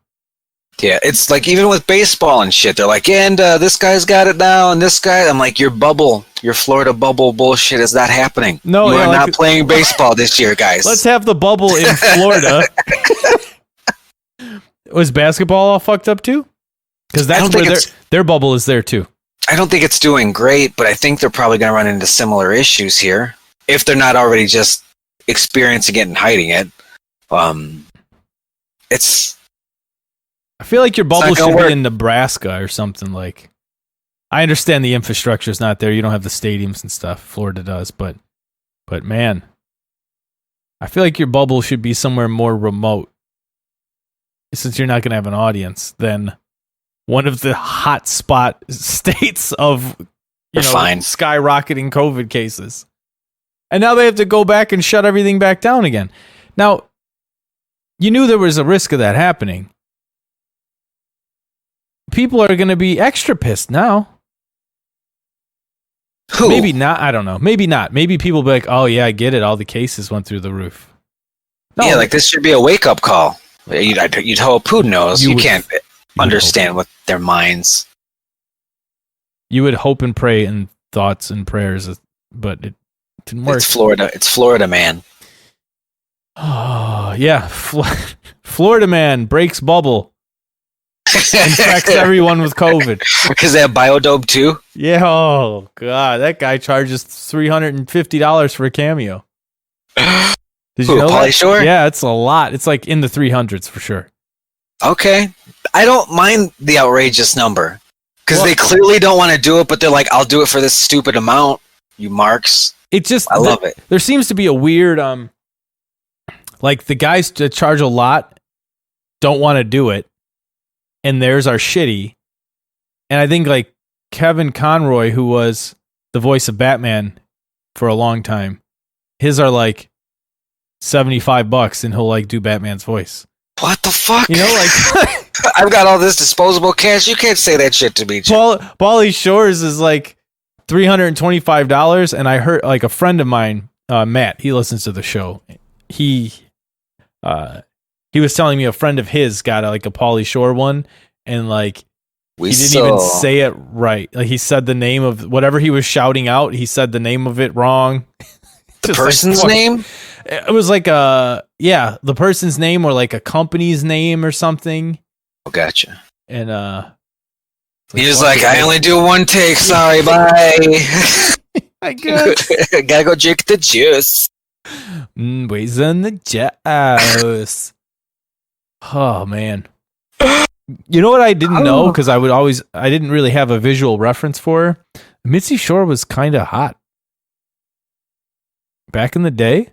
Yeah, it's like even with baseball and shit, they're like, and this guy's got it now, and this guy. I'm like, your Florida bubble bullshit is not happening. No, you are not playing baseball this year, guys. Let's have the bubble in Florida. Was basketball all fucked up too? Because that's where their bubble is there too. I don't think it's doing great, but I think they're probably going to run into similar issues here if they're not already just experiencing it and hiding it. I feel like your bubble should be in Nebraska or something. Like, I understand the infrastructure is not there. You don't have the stadiums and stuff. Florida does, but man, I feel like your bubble should be somewhere more remote, since you're not going to have an audience, than one of the hot spot states of skyrocketing COVID cases. And now they have to go back and shut everything back down again. Now, you knew there was a risk of that happening. people are going to be extra pissed now. Who? Maybe not. I don't know. Maybe not. Maybe people will be like, oh, yeah, I get it. All the cases went through the roof. No, Yeah, like this should be a wake-up call. You'd hope. Who knows? You can't understand what their minds. You would hope and pray and thoughts and prayers, but it didn't work. It's Florida. It's Florida, man. Oh, yeah. Florida man breaks bubble. Infects everyone with COVID. Because they have Biodope too? Yeah. Oh, God. That guy charges $350 for a cameo. Did you know Pauly that? Shore? Yeah, it's a lot. It's like in the 300s for sure. Okay. I don't mind the outrageous number. Because they clearly don't want to do it, but they're like, I'll do it for this stupid amount, you marks. I love it. There seems to be a weird, like the guys that charge a lot don't want to do it, and theirs are shitty. And I think like Kevin Conroy, who was the voice of Batman for a long time, his are like $75 and he'll like do Batman's voice. What the fuck? You know, like I've got all this disposable cash. You can't say that shit to me. Pauly Shore's is like $325, and I heard like a friend of mine, Matt, he listens to the show. He was telling me a friend of his got like a Pauly Shore one, and like he didn't even say it right. Like he said the name of whatever he was shouting out. He said the name of it wrong. The person's name? It was like the person's name or like a company's name or something. Oh, gotcha. And he was like, I only do one take. Sorry, bye. I guess. Gotta go drink the juice. Ways in the juice. Oh man. You know what I didn't know, because I didn't really have a visual reference for her. Mitzi Shore was kind of hot back in the day.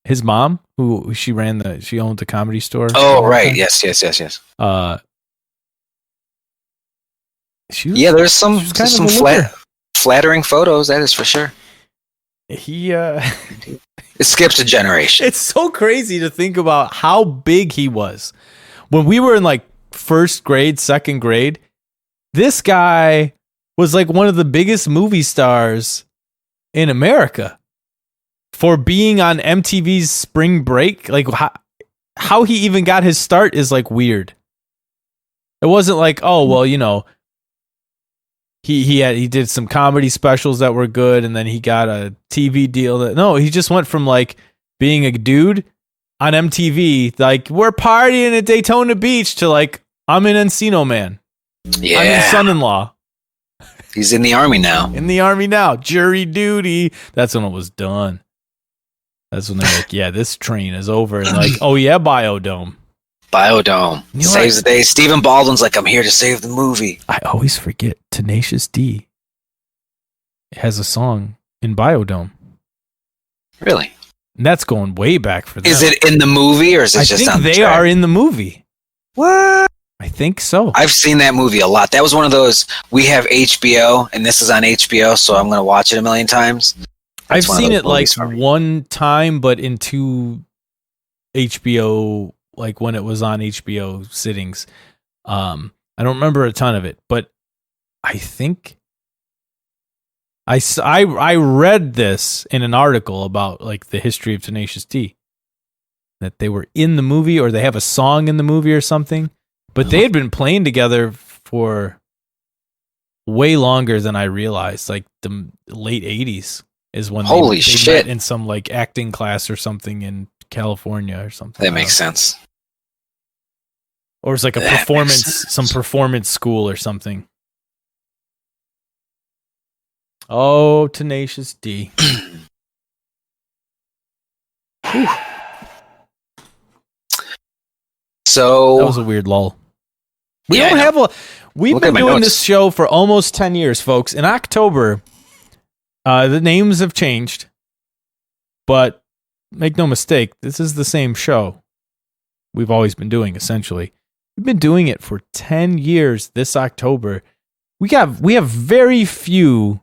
His mom, who she owned the Comedy Store. Oh right, yes. There's some flattering photos. That is for sure. It skips a generation. It's so crazy to think about how big he was when we were in like first grade, second grade. This guy was like one of the biggest movie stars in America for being on MTV's Spring Break. Like how he even got his start is like weird. It wasn't like, oh, well, you know, he did some comedy specials that were good, and then he got a TV deal. No, he just went from like being a dude on MTV, like we're partying at Daytona Beach, to like I'm an Encino Man. Yeah, I'm his son-in-law. He's in the army now. Jury duty. That's when it was done. That's when they're like, yeah, this train is over. And like, oh yeah, Biodome. Saves the day. Stephen Baldwin's like, I'm here to save the movie. I always forget Tenacious D has a song in Biodome. Really? And that's going way back for them. Is it in the movie, or is it just on the track? They are in the movie. What? I think so. I've seen that movie a lot. That was one of those, we have HBO, and this is on HBO, so I'm going to watch it a million times. I've seen it like one time, but in two HBO, like when it was on HBO sittings. I don't remember a ton of it, but I think I read this in an article about like the history of Tenacious D, that they were in the movie, or they have a song in the movie or something, but they had been playing together for way longer than I realized. Like the late 80s is when they met in some like acting class or something in California or something. That makes sense. Or it's like a performance school or something. Oh, Tenacious D. So that was a weird lull. We've been doing this show for almost 10 years, folks. In October, the names have changed, but make no mistake, this is the same show we've always been doing, essentially. We've been doing it for 10 years this October. We have very few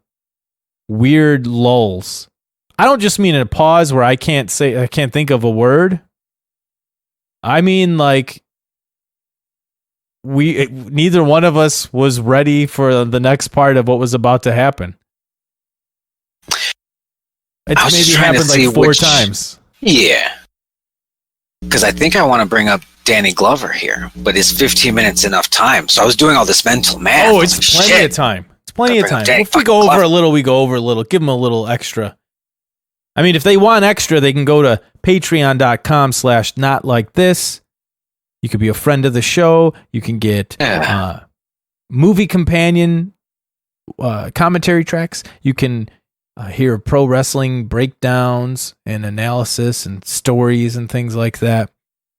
weird lulls. I don't just mean a pause where I can't think of a word. I mean like neither one of us was ready for the next part of what was about to happen. It's maybe happened like 4 times. Yeah. Because I think I want to bring up Danny Glover here, but is 15 minutes enough time? So I was doing all this mental math. Oh, it's plenty of time. It's plenty of time. If we go over a little, we go over a little. Give them a little extra. I mean, if they want extra, they can go to patreon.com/notlikethis. You could be a friend of the show. You can get movie companion commentary tracks. You can hear pro wrestling breakdowns and analysis and stories and things like that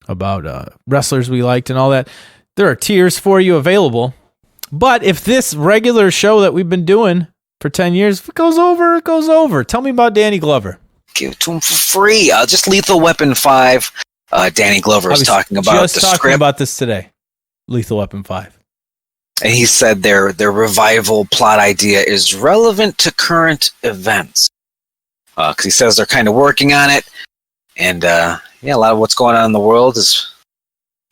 about wrestlers we liked and all that. There are tiers for you available. But if this regular show that we've been doing for 10 years, if it goes over, it goes over. Tell me about Danny Glover. Give it to him for free. Just Lethal Weapon 5. Danny Glover was talking about just the talking script. about this today. Lethal Weapon 5. And he said their revival plot idea is relevant to current events. Because he says they're kind of working on it. And a lot of what's going on in the world is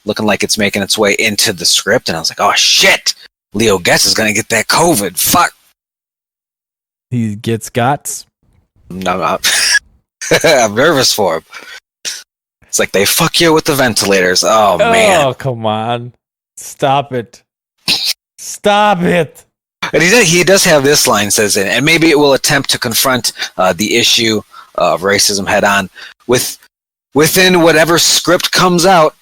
looking like it's making its way into the script. And I was like, oh, shit. Leo Getz is going to get that COVID. Fuck. He gets gots? No, I'm nervous for him. It's like they fuck you with the ventilators. Oh, man. Oh, come on. Stop it. Stop it. And he does have this line, says it, and maybe it will attempt to confront the issue of racism head on within whatever script comes out.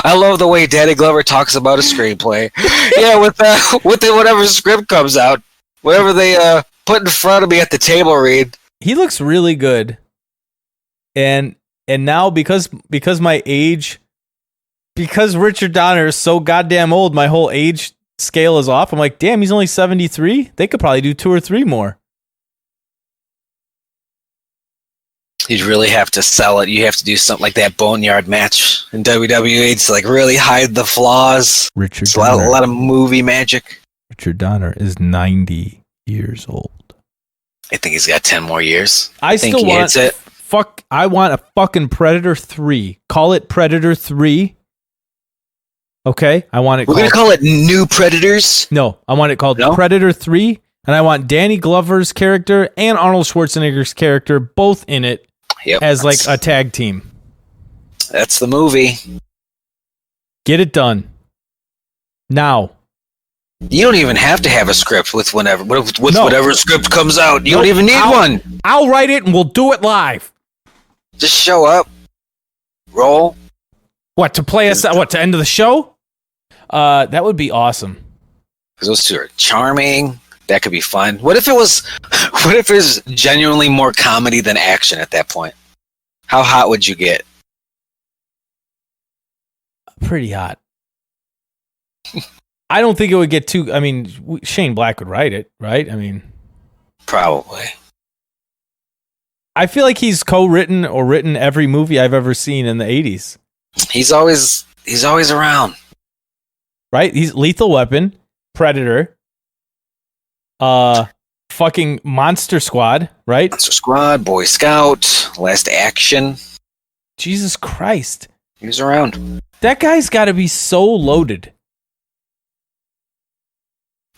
I love the way Danny Glover talks about a screenplay. Yeah, within whatever script comes out, whatever they put in front of me at the table read. He looks really good. And now because my age, because Richard Donner is so goddamn old, my whole age scale is off. I'm like, damn, he's only 73. They could probably do 2 or 3 more. You'd really have to sell it. You have to do something like that boneyard match in WWE to like really hide the flaws. Richard Donner, a lot of movie magic. Richard Donner is 90 years old. I think he's got 10 more years. I still want it. I want a fucking Predator 3. Call it Predator 3. Okay? I want it We're going to call it New Predators? No, I want it called Predator 3, and I want Danny Glover's character and Arnold Schwarzenegger's character both in it as like a tag team. That's the movie. Get it done. Now. You don't even have to have a script with whatever script comes out. You don't even need one. I'll write it and we'll do it live. Just show up. Roll. What, to play us out? What, to end of the show? That would be awesome. Because those two are charming. That could be fun. What if it was genuinely more comedy than action at that point? How hot would you get? Pretty hot. I don't think it would get too... I mean, Shane Black would write it, right? I mean... Probably. I feel like he's co-written or written every movie I've ever seen in the 80s. He's always around. Right? He's Lethal Weapon, Predator, fucking Monster Squad, right? Monster Squad, Boy Scout, Last Action. Jesus Christ. He was around. That guy's got to be so loaded.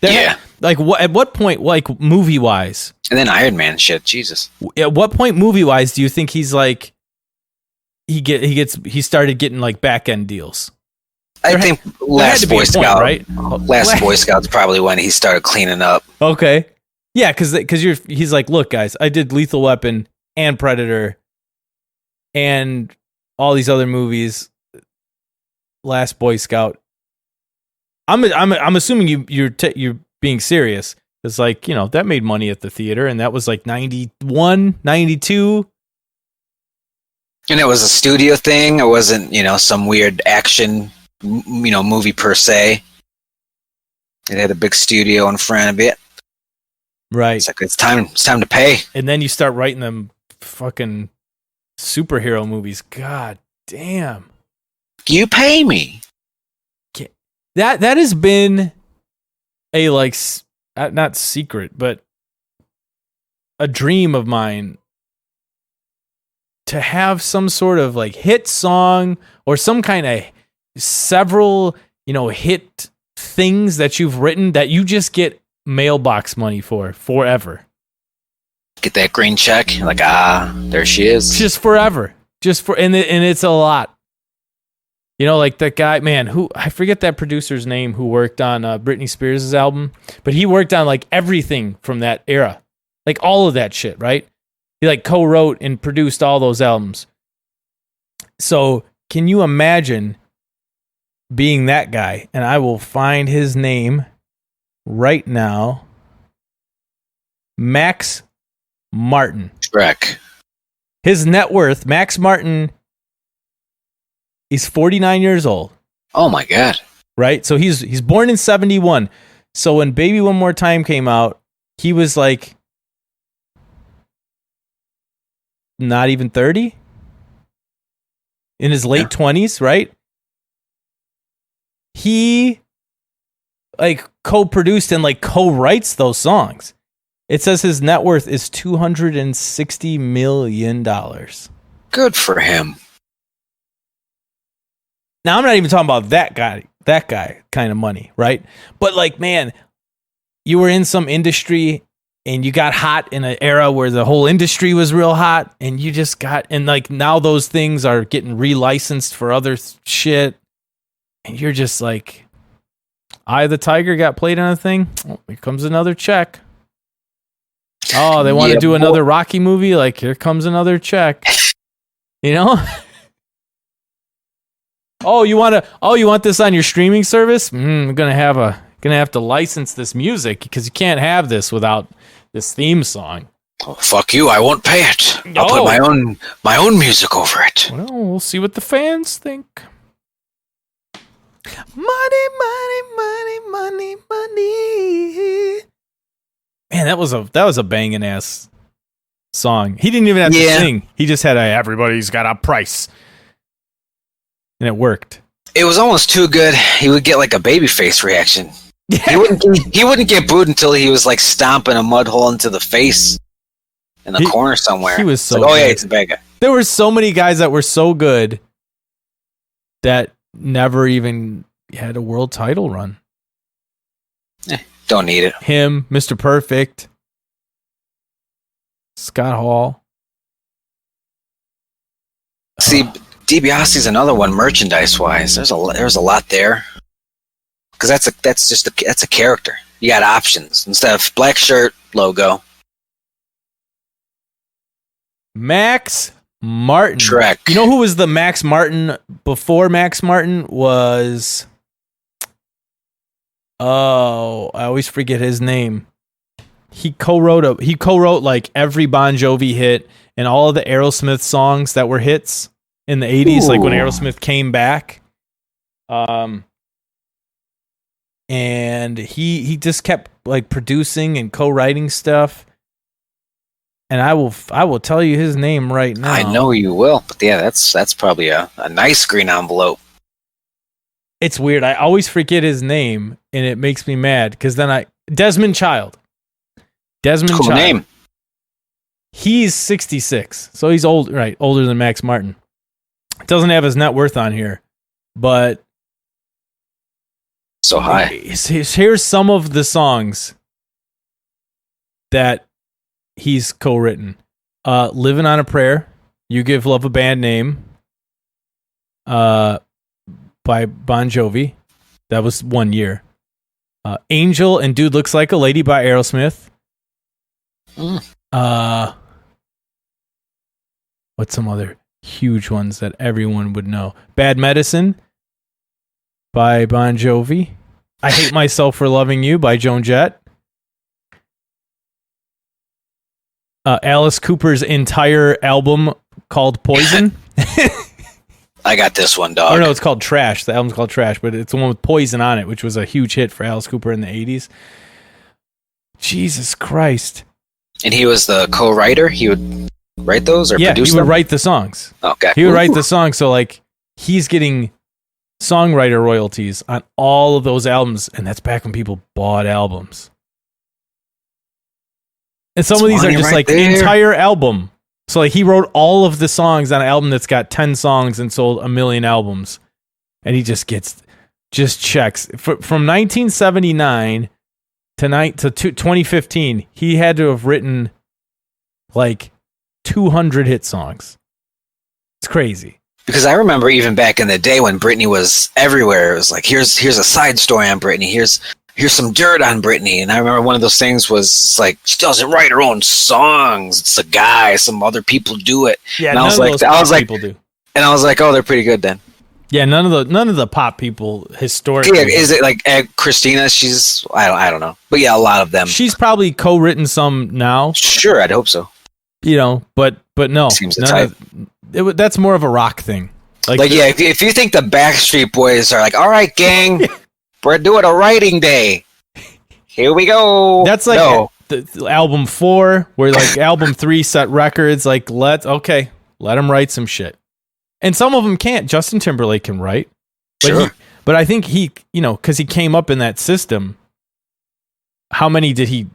Yeah. Like, at what point, like, movie-wise? And then Iron Man shit, Jesus. At what point, movie-wise, do you think he's like, he started getting, like, back-end deals? I think Last Boy Scout, right? Last Boy Scout's probably when he started cleaning up. Okay. Yeah, because he's like, look, guys, I did Lethal Weapon and Predator and all these other movies. Last Boy Scout. I'm assuming you're being serious. It's like, you know, that made money at the theater, and that was like 91, 92. And it was a studio thing. It wasn't, you know, some weird action, you know, movie per se. It had a big studio in front of it. Right. It's like, it's time to pay. And then you start writing them fucking superhero movies. God damn. You pay me. That has been a, like, not secret, but a dream of mine to have some sort of, like, hit song or some kind of several, hit things that you've written that you just get mailbox money for forever. Get that green check. Like, there she is. Just forever. And it's a lot. Like that guy, man, who I forget that producer's name who worked on Britney Spears' album, but he worked on like everything from that era, like all of that shit, right? He like co-wrote and produced all those albums. So can you imagine being that guy? And I will find his name right now. Max Martin. Shrek. His net worth, Max Martin, he's 49 years old. Oh my God. Right? So he's born in 71. So when Baby One More Time came out, he was like not even 30? In his late 20s, right? He like co-produced and like co-writes those songs. It says his net worth is $260 million. Good for him. Now, I'm not even talking about that guy kind of money, right? But like, man, you were in some industry and you got hot in an era where the whole industry was real hot, and you just got, and like now those things are getting relicensed for other shit, and you're just like, Eye of the Tiger got played on a thing. Oh, here comes another check. Oh, they want to do another Rocky movie. Like, here comes another check. Oh, you want this on your streaming service? I'm gonna have to license this music because you can't have this without this theme song. Oh, fuck you! I won't pay it. I'll put my own music over it. Well, we'll see what the fans think. Money, money, money, money, money. Man, that was a banging ass song. He didn't even have to sing. He just had everybody's got a price. And it worked. It was almost too good. He would get like a baby face reaction. Yeah. He wouldn't get booed until he was like stomping a mud hole into the face in the corner somewhere. He was so like, good. Yeah, it's a bad guy. There were so many guys that were so good that never even had a world title run. Don't need it. Him, Mr. Perfect, Scott Hall. See, DiBiase's another one, merchandise-wise. There's a lot there, because that's a character. You got options instead of black shirt logo. Max Martin. Shrek. You know who was the Max Martin before Max Martin was? Oh, I always forget his name. He co-wrote like every Bon Jovi hit and all of the Aerosmith songs that were hits in the 80s. Ooh. Like when Aerosmith came back. And he just kept like producing and co-writing stuff. And I will tell you his name right now. I know you will, but yeah, that's probably a nice green envelope. It's weird. I always forget his name, and it makes me mad because then Desmond Child. Desmond Child. Name. He's 66, so he's old, right? Older than Max Martin. Doesn't have his net worth on here, but so high. Here's some of the songs that he's co-written. Living on a Prayer, You Give Love a Bad Name, by Bon Jovi. That was 1 year. Angel and Dude Looks Like a Lady by Aerosmith. What's some other huge ones that everyone would know? Bad Medicine by Bon Jovi. I Hate Myself for Loving You by Joan Jett. Alice Cooper's entire album called Poison. I got this one, dog. Oh no, it's called Trash. The album's called Trash, but it's the one with Poison on it, which was a huge hit for Alice Cooper in the 80s. Jesus Christ. And he was the co-writer? He would write those or produce them? He would write the songs. Okay. He would write the songs, so like he's getting songwriter royalties on all of those albums, and that's back when people bought albums. And some of these are just like entire album. So like he wrote all of the songs on an album that's got 10 songs and sold 1 million albums. and he just checks from 1979 to 2015. He had to have written like 200 hit songs. It's crazy. Because I remember even back in the day when Britney was everywhere, it was like, here's a side story on Britney. Here's some dirt on Britney. And I remember one of those things was like, she doesn't write her own songs. It's a guy. Some other people do it. Yeah, and none of those people do. And I was like, oh, they're pretty good then. Yeah, none of the pop people historically. Yeah, is it like Christina? She's I don't know, but yeah, a lot of them. She's probably co-written some now. Sure, I'd hope so. But no, seems the type. That's more of a rock thing. Like yeah, if you think the Backstreet Boys are like, all right, gang, we're doing a writing day. Here we go. That's like the album 4, where like album 3 set records. Like let them write some shit. And some of them can't. Justin Timberlake can write. But sure. But I think he, because he came up in that system, how many did he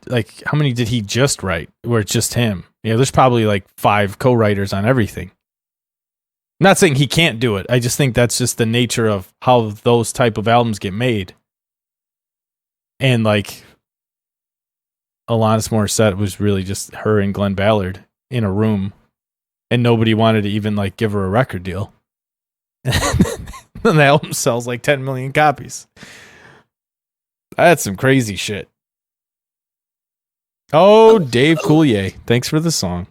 just write where it's just him? Yeah, there's probably like 5 co-writers on everything. I'm not saying he can't do it. I just think that's just the nature of how those type of albums get made. And like Alanis Morissette was really just her and Glenn Ballard in a room. And nobody wanted to even like give her a record deal. And the album sells like 10 million copies. That's some crazy shit. Oh, Dave Coulier. Thanks for the song.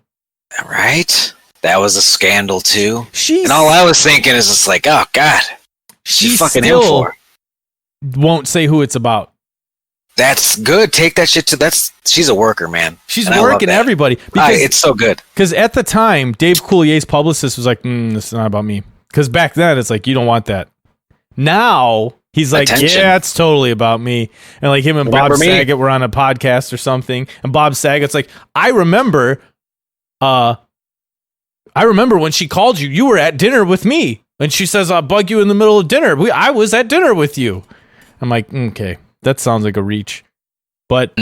Right? That was a scandal too. And all I was thinking is just like, oh God. She's fucking him for. Won't say who it's about. That's good. Take that shit she's a worker, man. She's working everybody. Because it's so good. Because at the time, Dave Coulier's publicist was like, this is not about me. Because back then, it's like, you don't want that. Now, he's like, yeah, it's totally about me. And like him and Bob Saget were on a podcast or something. And Bob Saget's like, I remember when she called you, you were at dinner with me. And she says, I'll bug you in the middle of dinner. I was at dinner with you. I'm like, okay. That sounds like a reach. But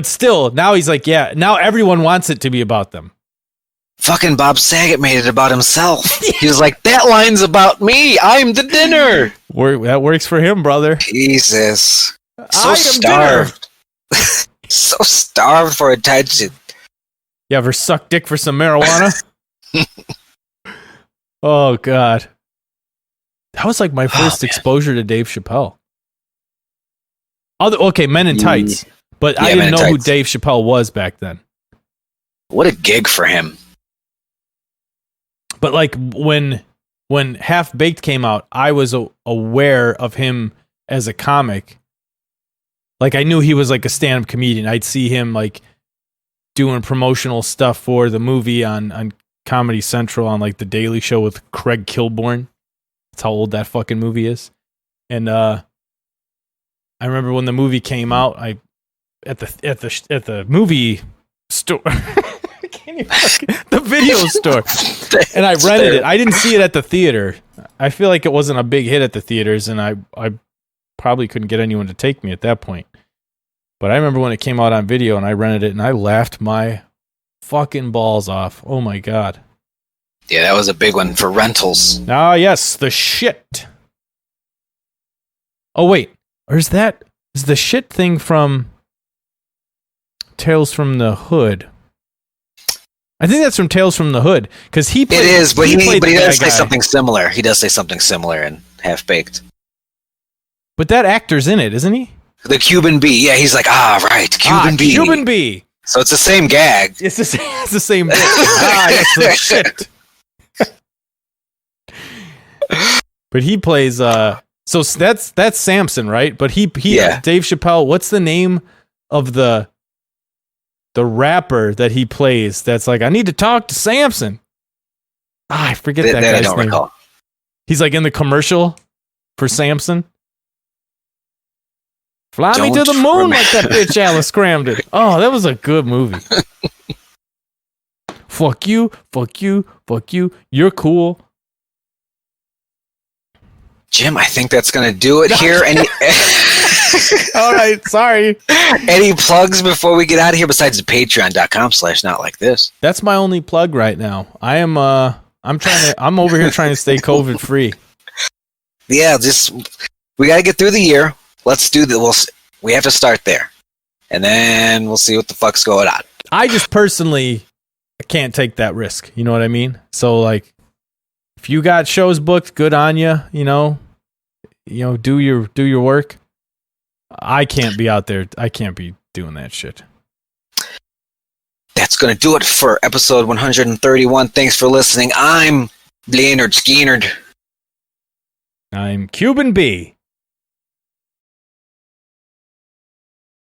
still, now he's like, yeah, now everyone wants it to be about them. Fucking Bob Saget made it about himself. He was like, that line's about me. I'm the dinner. That works for him, brother. Jesus. So starved. So starved for attention. You ever suck dick for some marijuana? Oh, God. That was like my first exposure to Dave Chappelle. Men in Tights, but I didn't know who Dave Chappelle was back then. What a gig for him. But like when Half Baked came out, I was aware of him as a comic. Like I knew he was like a stand-up comedian. I'd see him like doing promotional stuff for the movie on Comedy Central on like The Daily Show with Craig Kilborn. That's how old that fucking movie is. And I remember when the movie came out, at the movie store, the video store, and I rented it. I didn't see it at the theater. I feel like it wasn't a big hit at the theaters, and I probably couldn't get anyone to take me at that point. But I remember when it came out on video, and I rented it, and I laughed my fucking balls off. Oh my God. Yeah, that was a big one for rentals. Ah, yes, the shit. Oh wait. Or is the shit thing from Tales from the Hood? I think that's from Tales from the Hood because he played. It is, but he does say something similar. He does say something similar in Half Baked. But that actor's in it, isn't he? The Cuban B. Yeah, he's like, right, Cuban B. Cuban B. So it's the same gag. It's the same bit. It's the shit. But he plays. So that's Samson, right? But he Dave Chappelle, what's the name of the rapper that he plays that's like, I need to talk to Samson? I forget that guy's name. Recall. He's like in the commercial for Samson. Fly me to the moon like that bitch Alice Scrambled. Oh, that was a good movie. Fuck you, fuck you, fuck you. You're cool. Jim, I think that's going to do it here. All right, sorry. Any plugs before we get out of here besides the patreon.com/notlikethis? That's my only plug right now. I'm over here trying to stay COVID free. yeah, just we got to get through the year. Let's do that. We have to start there, and then we'll see what the fuck's going on. I just personally can't take that risk. You know what I mean? So like, if you got shows booked, good on you. You know, do your work. I can't be out there. I can't be doing that shit. That's going to do it for episode 131. Thanks for listening. I'm Lynyrd Skynyrd. I'm Cuban B.